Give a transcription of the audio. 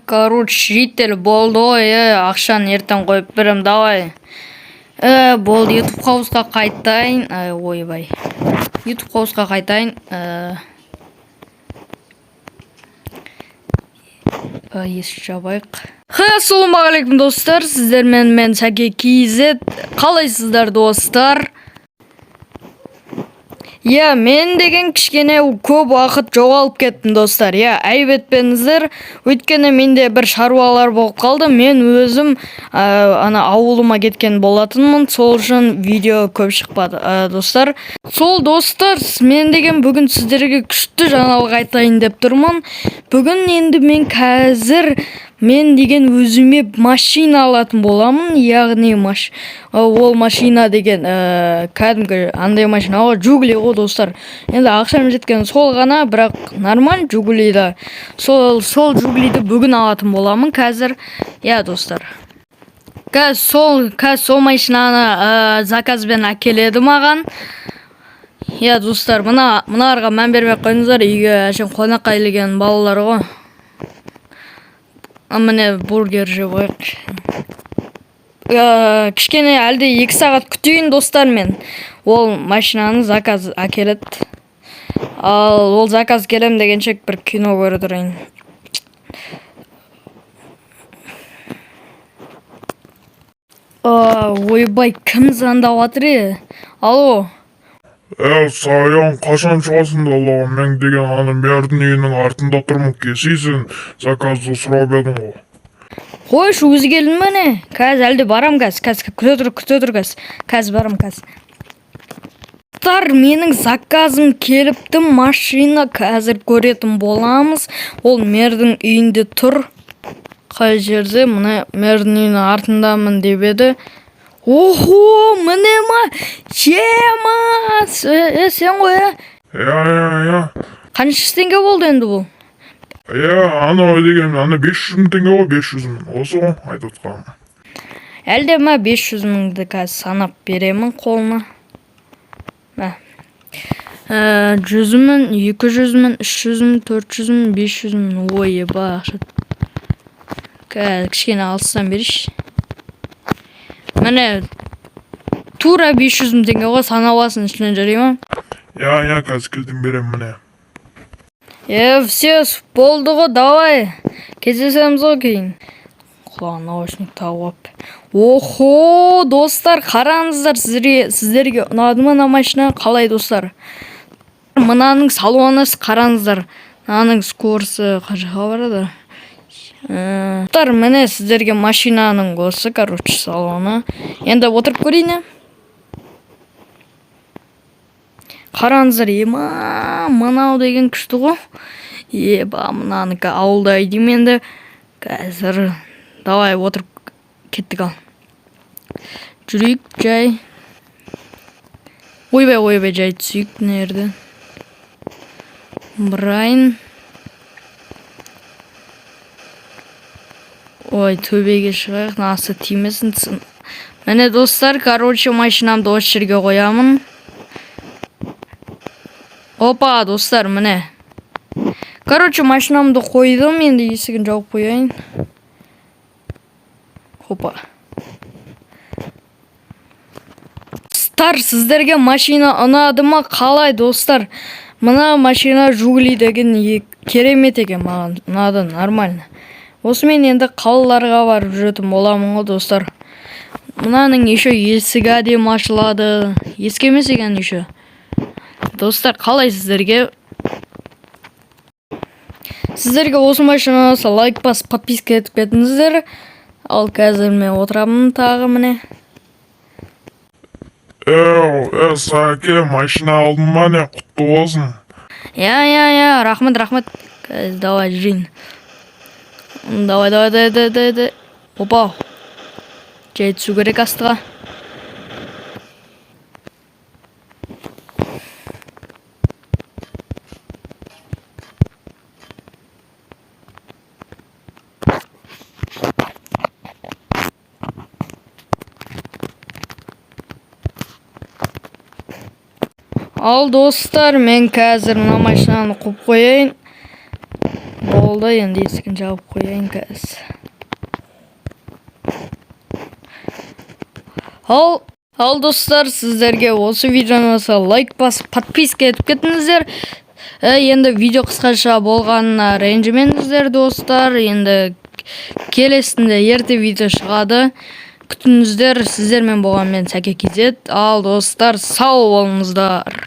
Короче, житель болды ғой, ақшаны ертең қойып берем, давай. Болды, YouTube қауысқа қайтайын. Ойбай. YouTube қауысқа қайтайын. Есік жабайық. Ассалаумағалейкум достар, сіздермен мен Сәке KZ. Қалайсыздар достар? Мен деген кішкене көп уақыт жоғалып кеттім достар. Айып етпеңіздер, өйткені менде бір шаруалар болып қалды. Мен өзім ауылыма кеткен болатынмын, сол үшін видео көп шықпады достар. Сол достар, мен деген бүгін сіздерге күшті жаңалық айтайын деп тұрмын. Бүгін енді мен деген өзіме машина алатын боламын, яғни ол машина деген кәдімгі андай машина ғой, Жигули ғой достар. Енді ақшам жеткен сол ғана, бірақ нормаль Жигулиді. Сол Жигулиді бүгін алатын боламын қазір. Достар. Сол машинаны заказбен әкеледі маған. Достар, мынарға мән бермей қойыңыздар, үйге әшен қонаққа келген балалар ғой. Міне бургер жеп қойық. Кішкене әлде 2 сағат күтейін достар мен. Ол машинаны заказ әкеледі. Ал ол заказ келем дегенше бір кино көріп тұрайын. Ойбай, кім звондап жатыр? Алло. Саян, қашан шығасың да Аллаға, мен деген бәрдің үйінің артында тұрмын, кесейсің, заказды сұрап едің ғой. Қойшы, өзі келдің бе не? Қазір әлде барам, күте тұр, қазір барам. Менің заказым келіпті, машина қазір көретін боламыз. Ол мердің үйінде тұр. Қай жерде? Мына мердің үйінің артындамын деп еді. Охо, міне ма? Сен ғой, Қанша теңге болды енді бұл? Деген, 500 мың теңге ғой, 500 мың. Осы ғой, айтып отқаным. Әлде 500 мыңды қазір санап беремін қолына. 100 мың, 200 мың, 300 мың, 400 мың, 500 мың. Ойы бақшы. Кішкене алыстан беріш. Міне, тура 500 мың теңге ғой, санауасын ішінен жарай ма? Қазір келдім берем міне. Все, болды ғой, давай. Кездесеміз ғой кейін. Құлағын наушник тауып. Охо, достар, қараңыздар, сіздерге ұнады ма машина? Қалай достар? Мынаның салоны қараңыздар. Мынаның скорысы қажаға барады. Міне сіздерге машинаның осы, салоны. Енді отырып көрейін. Қараңыздар, мынау деген күшті ғой. Мынаныкі ауылда дейм енді. Қазір, давай отырып кеттік ал. Жүрейік, жай. Ойбай, жай түсейік, нерді. Брайын. Ой, төбеге шығайық, насы тимесін. Міне достар, машинамды осы жерге қоямын. Опа, достар, міне. Машинамды қойдым, енді есігін жауып қояйын. Опа. Достар, сіздерге машина ұнады ма? Қалай достар? Мына машина Жигули деген керемет екен, маған ұнады, нормально. Осымен енді қалаларға барып жүретін боламын ғой достар. Мынаның еще есігі әдемі ашылады. Ескі емес екен еще. Достар, қалай сіздерге? Сіздерге осы машина лайк басып, подписка етіп кетіңіздер. Ал қазір мен отырамын тағы міне. Сәке, машина алдың ба не? Құтты болсын. Рахмет. Давай, жүрейін. Давай. Опа. Жай түсу керек астыға. Ал достар, мен қазір мына машинаны қойып қояйын. болды, енді есігін жауып қояйын қазір. Ал достар, сіздерге осы видеоны болса лайк басып, подписка етіп кетіңіздер. Енді видео қысқаша болғанына ренжімеңіздер достар. Енді келесінде ерте видео шығады. Күтіңіздер. Сіздермен болған мен Сәке KZ. Ал достар, сау болыңыздар.